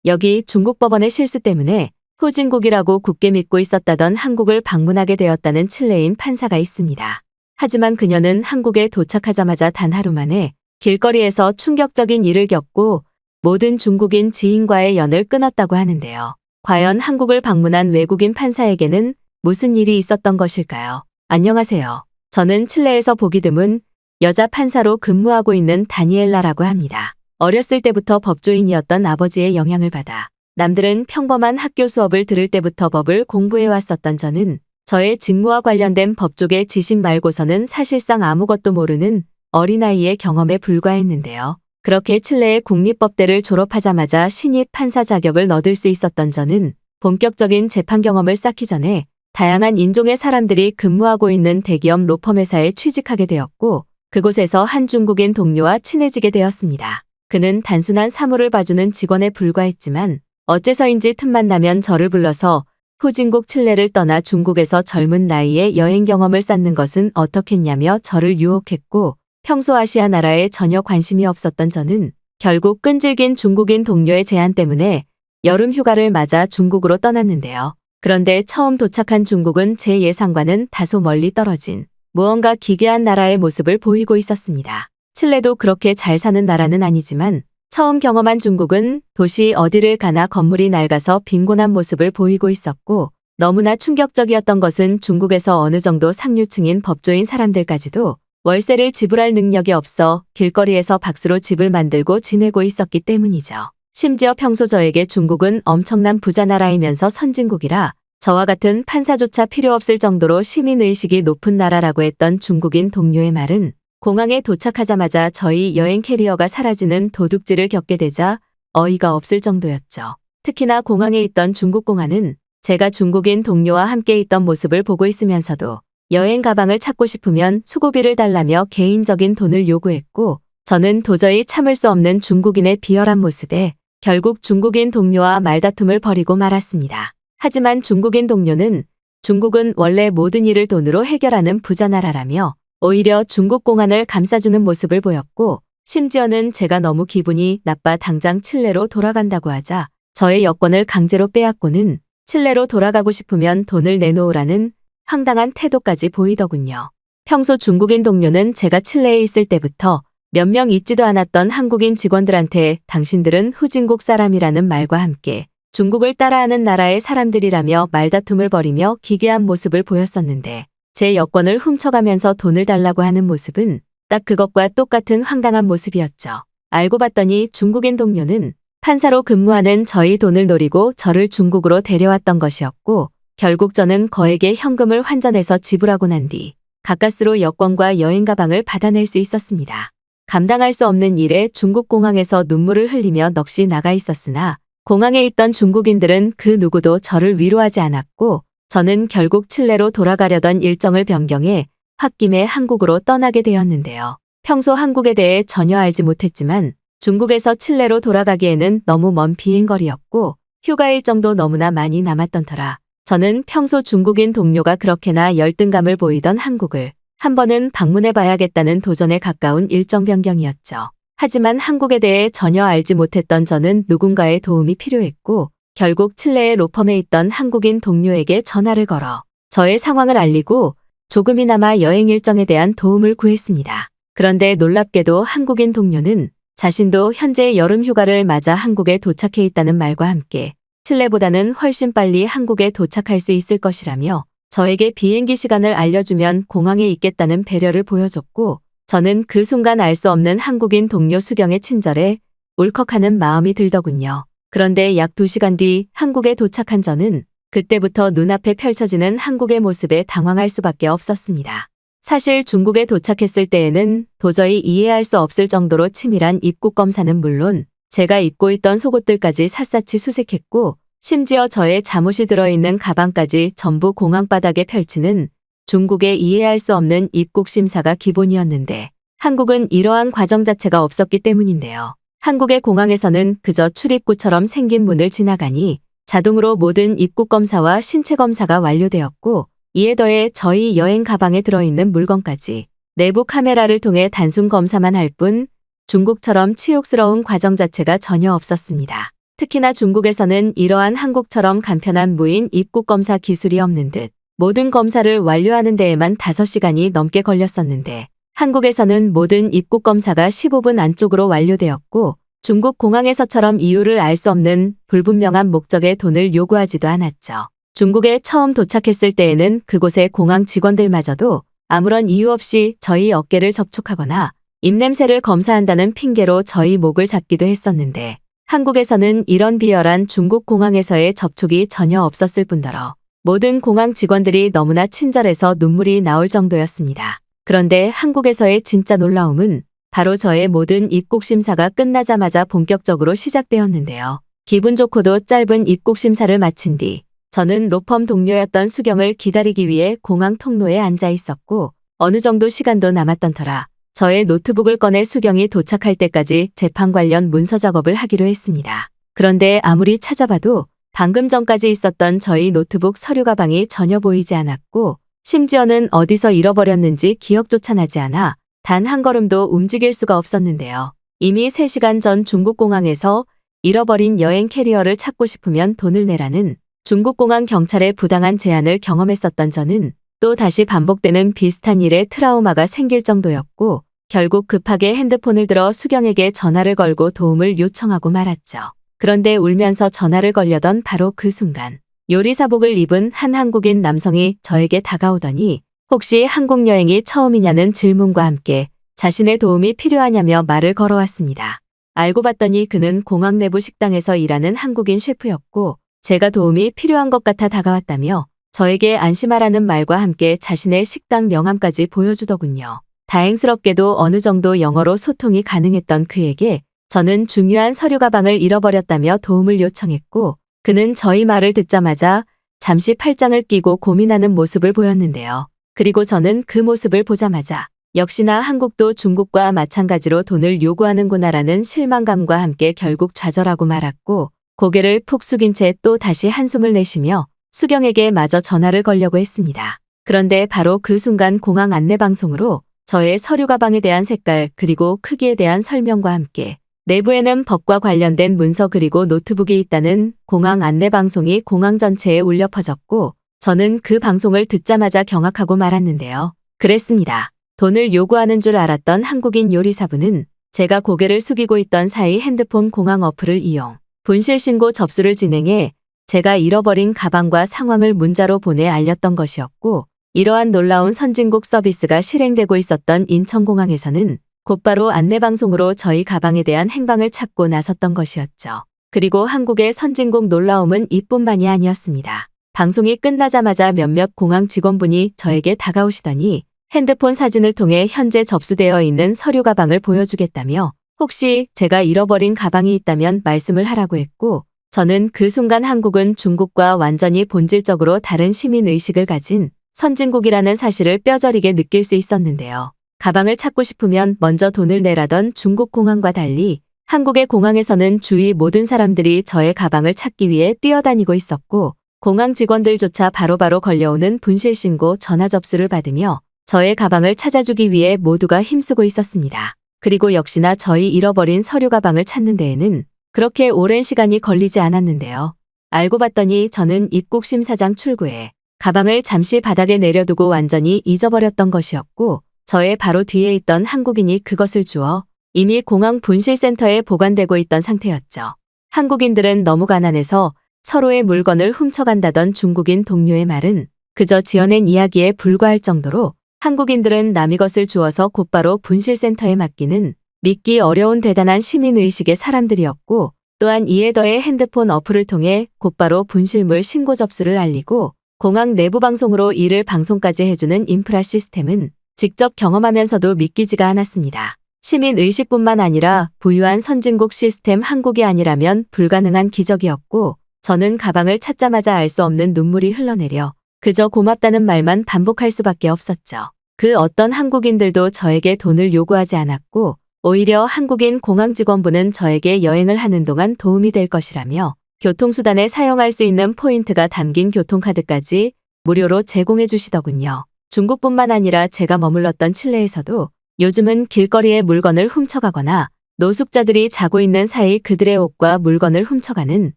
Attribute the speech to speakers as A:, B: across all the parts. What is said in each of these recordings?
A: 여기 중국 법원의 실수 때문에 후진국이라고 굳게 믿고 있었다던 한국을 방문하게 되었다는 칠레인 판사가 있습니다. 하지만 그녀는 한국에 도착하자마자 단 하루 만에 길거리에서 충격적인 일을 겪고 모든 중국인 지인과의 연을 끊었다고 하는데요. 과연 한국을 방문한 외국인 판사에게는 무슨 일이 있었던 것일까요? 안녕하세요. 저는 칠레에서 보기 드문 여자 판사로 근무하고 있는 다니엘라라고 합니다. 어렸을 때부터 법조인이었던 아버지의 영향을 받아 남들은 평범한 학교 수업을 들을 때부터 법을 공부해왔었던 저는 저의 직무와 관련된 법조계 지식 말고서는 사실상 아무것도 모르는 어린아이의 경험에 불과했는데요. 그렇게 칠레의 국립법대를 졸업하자마자 신입 판사 자격을 얻을 수 있었던 저는 본격적인 재판 경험을 쌓기 전에 다양한 인종의 사람들이 근무하고 있는 대기업 로펌 회사에 취직하게 되었고 그곳에서 한 중국인 동료와 친해지게 되었습니다. 그는 단순한 사무를 봐주는 직원에 불과했지만 어째서인지 틈만 나면 저를 불러서 후진국 칠레를 떠나 중국에서 젊은 나이에 여행 경험을 쌓는 것은 어떻겠냐며 저를 유혹했고 평소 아시아 나라에 전혀 관심이 없었던 저는 결국 끈질긴 중국인 동료의 제안 때문에 여름 휴가를 맞아 중국으로 떠났는데요. 그런데 처음 도착한 중국은 제 예상과는 다소 멀리 떨어진 무언가 기괴한 나라의 모습을 보이고 있었습니다. 칠레도 그렇게 잘 사는 나라는 아니지만 처음 경험한 중국은 도시 어디를 가나 건물이 낡아서 빈곤한 모습을 보이고 있었고 너무나 충격적이었던 것은 중국에서 어느 정도 상류층인 법조인 사람들까지도 월세를 지불할 능력이 없어 길거리에서 박수로 집을 만들고 지내고 있었기 때문이죠. 심지어 평소 저에게 중국은 엄청난 부자 나라이면서 선진국이라 저와 같은 판사조차 필요 없을 정도로 시민의식이 높은 나라라고 했던 중국인 동료의 말은 공항에 도착하자마자 저희 여행 캐리어가 사라지는 도둑질을 겪게 되자 어이가 없을 정도였죠. 특히나 공항에 있던 중국 공안은 제가 중국인 동료와 함께 있던 모습을 보고 있으면서도 여행 가방을 찾고 싶으면 수고비를 달라며 개인적인 돈을 요구했고 저는 도저히 참을 수 없는 중국인의 비열한 모습에 결국 중국인 동료와 말다툼을 벌이고 말았습니다. 하지만 중국인 동료는 중국은 원래 모든 일을 돈으로 해결하는 부자 나라라며 오히려 중국 공안을 감싸주는 모습을 보였고 심지어는 제가 너무 기분이 나빠 당장 칠레로 돌아간다고 하자 저의 여권을 강제로 빼앗고는 칠레로 돌아가고 싶으면 돈을 내놓으라는 황당한 태도까지 보이더군요. 평소 중국인 동료는 제가 칠레에 있을 때부터 몇 명 있지도 않았던 한국인 직원들한테 당신들은 후진국 사람이라는 말과 함께 중국을 따라하는 나라의 사람들이라며 말다툼을 벌이며 기괴한 모습을 보였었는데 제 여권을 훔쳐가면서 돈을 달라고 하는 모습은 딱 그것과 똑같은 황당한 모습이었죠. 알고 봤더니 중국인 동료는 판사로 근무하는 저희 돈을 노리고 저를 중국으로 데려왔던 것이었고 결국 저는 거액의 현금을 환전해서 지불하고 난 뒤 가까스로 여권과 여행 가방을 받아낼 수 있었습니다. 감당할 수 없는 일에 중국 공항에서 눈물을 흘리며 넋이 나가 있었으나 공항에 있던 중국인들은 그 누구도 저를 위로하지 않았고 저는 결국 칠레로 돌아가려던 일정을 변경해 홧김에 한국으로 떠나게 되었는데요. 평소 한국에 대해 전혀 알지 못했지만 중국에서 칠레로 돌아가기에는 너무 먼 비행거리였고 휴가 일정도 너무나 많이 남았던 터라 저는 평소 중국인 동료가 그렇게나 열등감을 보이던 한국을 한 번은 방문해 봐야겠다는 도전에 가까운 일정 변경이었죠. 하지만 한국에 대해 전혀 알지 못했던 저는 누군가의 도움이 필요했고 결국 칠레의 로펌에 있던 한국인 동료에게 전화를 걸어 저의 상황을 알리고 조금이나마 여행 일정에 대한 도움을 구했습니다. 그런데 놀랍게도 한국인 동료는 자신도 현재 여름 휴가를 맞아 한국에 도착해 있다는 말과 함께 칠레보다는 훨씬 빨리 한국에 도착할 수 있을 것이라며 저에게 비행기 시간을 알려주면 공항에 있겠다는 배려를 보여줬고 저는 그 순간 알 수 없는 한국인 동료 수경의 친절에 울컥하는 마음이 들더군요. 그런데 약 2시간 뒤 한국에 도착한 저는 그때부터 눈앞에 펼쳐지는 한국의 모습에 당황할 수밖에 없었습니다. 사실 중국에 도착했을 때에는 도저히 이해할 수 없을 정도로 치밀한 입국 검사는 물론 제가 입고 있던 속옷들까지 샅샅이 수색했고 심지어 저의 잠옷이 들어있는 가방까지 전부 공항 바닥에 펼치는 중국의 이해할 수 없는 입국 심사가 기본이었는데 한국은 이러한 과정 자체가 없었기 때문인데요. 한국의 공항에서는 그저 출입구처럼 생긴 문을 지나가니 자동으로 모든 입국 검사와 신체 검사가 완료되었고 이에 더해 저희 여행 가방에 들어있는 물건까지 내부 카메라를 통해 단순 검사만 할 뿐 중국처럼 치욕스러운 과정 자체가 전혀 없었습니다. 특히나 중국에서는 이러한 한국처럼 간편한 무인 입국 검사 기술이 없는 듯 모든 검사를 완료하는 데에만 5시간이 넘게 걸렸었는데 한국에서는 모든 입국 검사가 15분 안쪽으로 완료되었고 중국 공항에서처럼 이유를 알 수 없는 불분명한 목적의 돈을 요구하지도 않았죠. 중국에 처음 도착했을 때에는 그곳의 공항 직원들마저도 아무런 이유 없이 저희 어깨를 접촉하거나 입냄새를 검사한다는 핑계로 저희 목을 잡기도 했었는데 한국에서는 이런 비열한 중국 공항에서의 접촉이 전혀 없었을 뿐더러 모든 공항 직원들이 너무나 친절해서 눈물이 나올 정도였습니다. 그런데 한국에서의 진짜 놀라움은 바로 저의 모든 입국 심사가 끝나자마자 본격적으로 시작되었는데요. 기분 좋고도 짧은 입국 심사를 마친 뒤 저는 로펌 동료였던 수경을 기다리기 위해 공항 통로에 앉아 있었고 어느 정도 시간도 남았던 터라 저의 노트북을 꺼내 수경이 도착할 때까지 재판 관련 문서 작업을 하기로 했습니다. 그런데 아무리 찾아봐도 방금 전까지 있었던 저희 노트북 서류 가방이 전혀 보이지 않았고 심지어는 어디서 잃어버렸는지 기억조차 나지 않아 단 한 걸음도 움직일 수가 없었는데요. 이미 3시간 전 중국 공항에서 잃어버린 여행 캐리어를 찾고 싶으면 돈을 내라는 중국 공항 경찰의 부당한 제안을 경험했었던 저는 또 다시 반복되는 비슷한 일에 트라우마가 생길 정도였고 결국 급하게 핸드폰을 들어 수경에게 전화를 걸고 도움을 요청하고 말았죠. 그런데 울면서 전화를 걸려던 바로 그 순간 요리사복을 입은 한 한국인 남성이 저에게 다가오더니 혹시 한국 여행이 처음이냐는 질문과 함께 자신의 도움이 필요하냐며 말을 걸어왔습니다. 알고 봤더니 그는 공항 내부 식당에서 일하는 한국인 셰프였고 제가 도움이 필요한 것 같아 다가왔다며 저에게 안심하라는 말과 함께 자신의 식당 명함까지 보여주더군요. 다행스럽게도 어느 정도 영어로 소통이 가능했던 그에게 저는 중요한 서류 가방을 잃어버렸다며 도움을 요청했고 그는 저희 말을 듣자마자 잠시 팔짱을 끼고 고민하는 모습을 보였는데요. 그리고 저는 그 모습을 보자마자 역시나 한국도 중국과 마찬가지로 돈을 요구하는구나라는 실망감과 함께 결국 좌절하고 말았고 고개를 푹 숙인 채 또 다시 한숨을 내쉬며 수경에게 마저 전화를 걸려고 했습니다. 그런데 바로 그 순간 공항 안내방송으로 저의 서류 가방에 대한 색깔 그리고 크기에 대한 설명과 함께 내부에는 법과 관련된 문서 그리고 노트북이 있다는 공항 안내방송이 공항 전체에 울려 퍼졌고 저는 그 방송을 듣자마자 경악하고 말았는데요. 그랬습니다. 돈을 요구하는 줄 알았던 한국인 요리사분은 제가 고개를 숙이고 있던 사이 핸드폰 공항 어플을 이용 분실 신고 접수를 진행해 제가 잃어버린 가방과 상황을 문자로 보내 알렸던 것이었고 이러한 놀라운 선진국 서비스가 실행되고 있었던 인천공항에서는 곧바로 안내방송으로 저희 가방에 대한 행방을 찾고 나섰던 것이었죠. 그리고 한국의 선진국 놀라움은 이뿐만이 아니었습니다. 방송이 끝나자마자 몇몇 공항 직원분이 저에게 다가오시더니 핸드폰 사진을 통해 현재 접수되어 있는 서류 가방을 보여주겠다며 혹시 제가 잃어버린 가방이 있다면 말씀을 하라고 했고 저는 그 순간 한국은 중국과 완전히 본질적으로 다른 시민의식을 가진 선진국이라는 사실을 뼈저리게 느낄 수 있었는데요. 가방을 찾고 싶으면 먼저 돈을 내라던 중국 공항과 달리 한국의 공항에서는 주위 모든 사람들이 저의 가방을 찾기 위해 뛰어다니고 있었고 공항 직원들조차 바로바로 걸려오는 분실신고 전화 접수를 받으며 저의 가방을 찾아주기 위해 모두가 힘쓰고 있었습니다. 그리고 역시나 저희 잃어버린 서류 가방을 찾는 데에는 그렇게 오랜 시간이 걸리지 않았는데요. 알고 봤더니 저는 입국심사장 출구에 가방을 잠시 바닥에 내려두고 완전히 잊어버렸던 것이었고 저의 바로 뒤에 있던 한국인이 그것을 주워 이미 공항 분실센터에 보관되고 있던 상태였죠. 한국인들은 너무 가난해서 서로의 물건을 훔쳐간다던 중국인 동료의 말은 그저 지어낸 이야기에 불과할 정도로 한국인들은 남의 것을 주워서 곧바로 분실센터에 맡기는 믿기 어려운 대단한 시민의식의 사람들이었고 또한 이에 더해 핸드폰 어플을 통해 곧바로 분실물 신고 접수를 알리고 공항 내부 방송으로 이를 방송까지 해주는 인프라 시스템은 직접 경험하면서도 믿기지가 않았습니다. 시민의식뿐만 아니라 부유한 선진국 시스템 한국이 아니라면 불가능한 기적이었고 저는 가방을 찾자마자 알 수 없는 눈물이 흘러내려 그저 고맙다는 말만 반복할 수밖에 없었죠. 그 어떤 한국인들도 저에게 돈을 요구하지 않았고 오히려 한국인 공항 직원분은 저에게 여행을 하는 동안 도움이 될 것이라며 교통수단에 사용할 수 있는 포인트가 담긴 교통카드까지 무료로 제공해 주시더군요. 중국뿐만 아니라 제가 머물렀던 칠레에서도 요즘은 길거리에 물건을 훔쳐가거나 노숙자들이 자고 있는 사이 그들의 옷과 물건을 훔쳐가는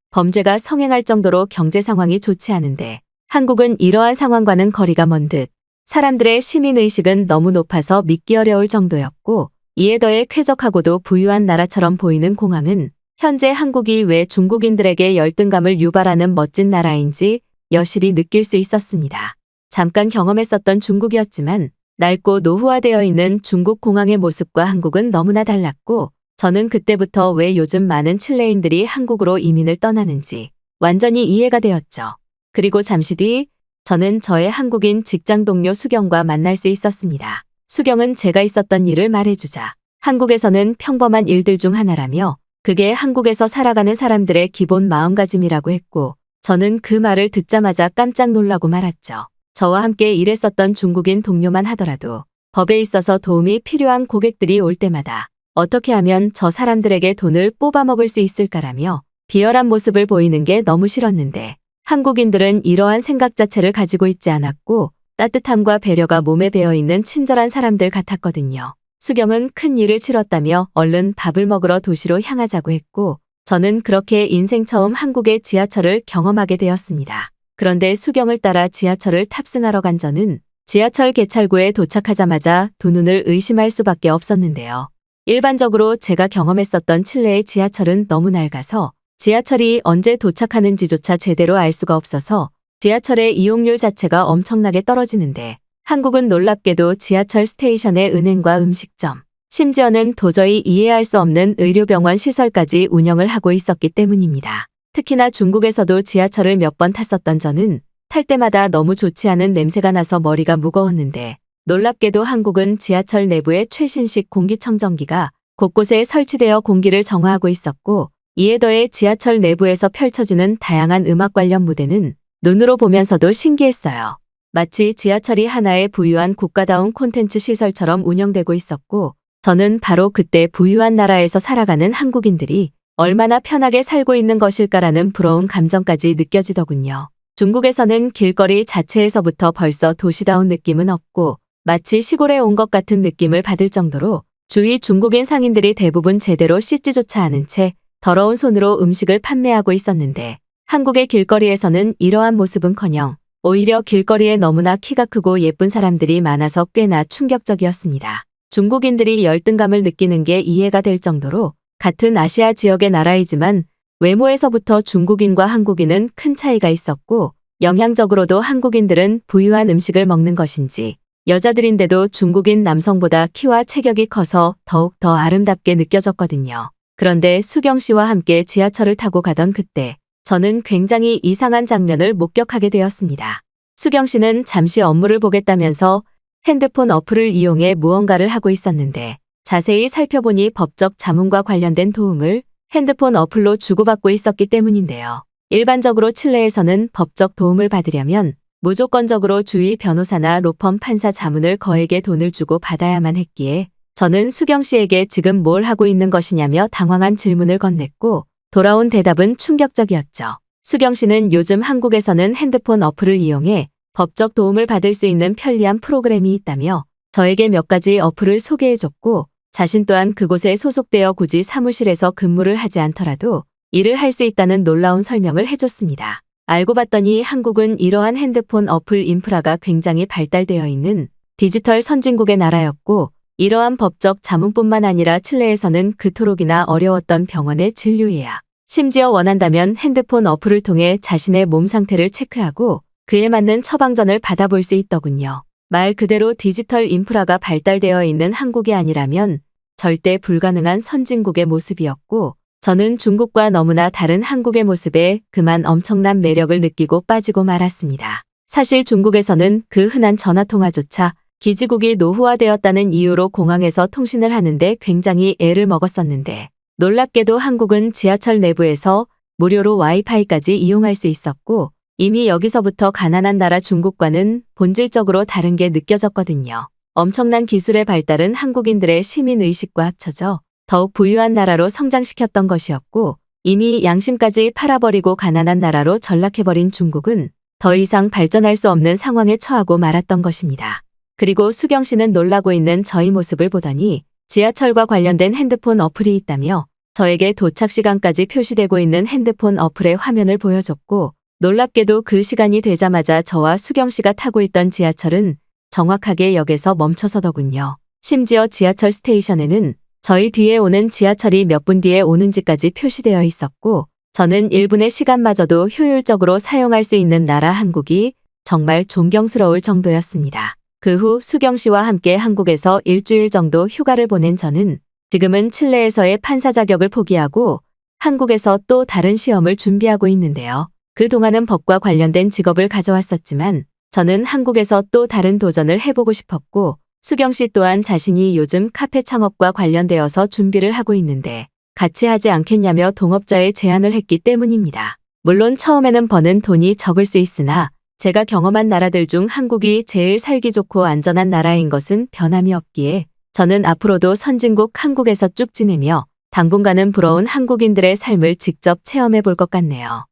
A: 범죄가 성행할 정도로 경제 상황이 좋지 않은데 한국은 이러한 상황과는 거리가 먼 듯 사람들의 시민의식은 너무 높아서 믿기 어려울 정도였고 이에 더해 쾌적하고도 부유한 나라처럼 보이는 공항은 현재 한국이 왜 중국인들에게 열등감을 유발하는 멋진 나라인지 여실히 느낄 수 있었습니다. 잠깐 경험했었던 중국이었지만 낡고 노후화되어 있는 중국 공항의 모습과 한국은 너무나 달랐고 저는 그때부터 왜 요즘 많은 칠레인들이 한국으로 이민을 떠나는지 완전히 이해가 되었죠. 그리고 잠시 뒤 저는 저의 한국인 직장 동료 수경과 만날 수 있었습니다. 수경은 제가 있었던 일을 말해주자 한국에서는 평범한 일들 중 하나라며 그게 한국에서 살아가는 사람들의 기본 마음가짐이라고 했고 저는 그 말을 듣자마자 깜짝 놀라고 말았죠. 저와 함께 일했었던 중국인 동료만 하더라도 법에 있어서 도움이 필요한 고객들이 올 때마다 어떻게 하면 저 사람들에게 돈을 뽑아먹을 수 있을까라며 비열한 모습을 보이는 게 너무 싫었는데 한국인들은 이러한 생각 자체를 가지고 있지 않았고 따뜻함과 배려가 몸에 배어있는 친절한 사람들 같았거든요. 수경은 큰 일을 치렀다며 얼른 밥을 먹으러 도시로 향하자고 했고 저는 그렇게 인생 처음 한국의 지하철을 경험하게 되었습니다. 그런데 수경을 따라 지하철을 탑승하러 간 저는 지하철 개찰구에 도착하자마자 두 눈을 의심할 수밖에 없었는데요. 일반적으로 제가 경험했었던 칠레의 지하철은 너무 낡아서 지하철이 언제 도착하는지조차 제대로 알 수가 없어서 지하철의 이용률 자체가 엄청나게 떨어지는데 한국은 놀랍게도 지하철 스테이션의 은행과 음식점, 심지어는 도저히 이해할 수 없는 의료병원 시설까지 운영을 하고 있었기 때문입니다. 특히나 중국에서도 지하철을 몇 번 탔었던 저는 탈 때마다 너무 좋지 않은 냄새가 나서 머리가 무거웠는데 놀랍게도 한국은 지하철 내부에 최신식 공기청정기가 곳곳에 설치되어 공기를 정화하고 있었고 이에 더해 지하철 내부에서 펼쳐지는 다양한 음악 관련 무대는 눈으로 보면서도 신기했어요. 마치 지하철이 하나의 부유한 국가다운 콘텐츠 시설처럼 운영되고 있었고 저는 바로 그때 부유한 나라에서 살아가는 한국인들이 얼마나 편하게 살고 있는 것일까라는 부러운 감정까지 느껴지더군요. 중국에서는 길거리 자체에서부터 벌써 도시다운 느낌은 없고 마치 시골에 온 것 같은 느낌을 받을 정도로 주위 중국인 상인들이 대부분 제대로 씻지조차 않은 채 더러운 손으로 음식을 판매하고 있었는데 한국의 길거리에서는 이러한 모습은커녕 오히려 길거리에 너무나 키가 크고 예쁜 사람들이 많아서 꽤나 충격적이었습니다. 중국인들이 열등감을 느끼는 게 이해가 될 정도로 같은 아시아 지역의 나라이지만 외모에서부터 중국인과 한국인은 큰 차이가 있었고 영양적으로도 한국인들은 부유한 음식을 먹는 것인지 여자들인데도 중국인 남성보다 키와 체격이 커서 더욱 더 아름답게 느껴졌거든요. 그런데 수경 씨와 함께 지하철을 타고 가던 그때 저는 굉장히 이상한 장면을 목격하게 되었습니다. 수경 씨는 잠시 업무를 보겠다면서 핸드폰 어플을 이용해 무언가를 하고 있었는데 자세히 살펴보니 법적 자문과 관련된 도움을 핸드폰 어플로 주고받고 있었기 때문인데요. 일반적으로 칠레에서는 법적 도움을 받으려면 무조건적으로 주위 변호사나 로펌 판사 자문을 거액의 돈을 주고 받아야만 했기에 저는 수경 씨에게 지금 뭘 하고 있는 것이냐며 당황한 질문을 건넸고 돌아온 대답은 충격적이었죠. 수경 씨는 요즘 한국에서는 핸드폰 어플을 이용해 법적 도움을 받을 수 있는 편리한 프로그램이 있다며 저에게 몇 가지 어플을 소개해줬고 자신 또한 그곳에 소속되어 굳이 사무실에서 근무를 하지 않더라도 일을 할 수 있다는 놀라운 설명을 해줬습니다. 알고 봤더니 한국은 이러한 핸드폰 어플 인프라가 굉장히 발달되어 있는 디지털 선진국의 나라였고 이러한 법적 자문뿐만 아니라 칠레에서는 그토록이나 어려웠던 병원의 진료 예약, 심지어 원한다면 핸드폰 어플을 통해 자신의 몸 상태를 체크하고 그에 맞는 처방전을 받아볼 수 있더군요. 말 그대로 디지털 인프라가 발달되어 있는 한국이 아니라면 절대 불가능한 선진국의 모습이었고 저는 중국과 너무나 다른 한국의 모습에 그만 엄청난 매력을 느끼고 빠지고 말았습니다. 사실 중국에서는 그 흔한 전화통화조차 기지국이 노후화되었다는 이유로 공항에서 통신을 하는데 굉장히 애를 먹었었는데 놀랍게도 한국은 지하철 내부에서 무료로 와이파이까지 이용할 수 있었고 이미 여기서부터 가난한 나라 중국과는 본질적으로 다른 게 느껴졌거든요. 엄청난 기술의 발달은 한국인들의 시민의식과 합쳐져 더욱 부유한 나라로 성장시켰던 것이었고 이미 양심까지 팔아버리고 가난한 나라로 전락해버린 중국은 더 이상 발전할 수 없는 상황에 처하고 말았던 것입니다. 그리고 수경 씨는 놀라고 있는 저희 모습을 보더니 지하철과 관련된 핸드폰 어플이 있다며 저에게 도착 시간까지 표시되고 있는 핸드폰 어플의 화면을 보여줬고, 놀랍게도 그 시간이 되자마자 저와 수경 씨가 타고 있던 지하철은 정확하게 역에서 멈춰서더군요. 심지어 지하철 스테이션에는 저희 뒤에 오는 지하철이 몇 분 뒤에 오는지까지 표시되어 있었고, 저는 1분의 시간마저도 효율적으로 사용할 수 있는 나라 한국이 정말 존경스러울 정도였습니다. 그 후 수경 씨와 함께 한국에서 일주일 정도 휴가를 보낸 저는 지금은 칠레에서의 판사 자격을 포기하고 한국에서 또 다른 시험을 준비하고 있는데요. 그동안은 법과 관련된 직업을 가져왔었지만 저는 한국에서 또 다른 도전을 해보고 싶었고, 수경 씨 또한 자신이 요즘 카페 창업과 관련되어서 준비를 하고 있는데 같이 하지 않겠냐며 동업자의 제안을 했기 때문입니다. 물론 처음에는 버는 돈이 적을 수 있으나 제가 경험한 나라들 중 한국이 제일 살기 좋고 안전한 나라인 것은 변함이 없기에 저는 앞으로도 선진국 한국에서 쭉 지내며 당분간은 부러운 한국인들의 삶을 직접 체험해 볼 것 같네요.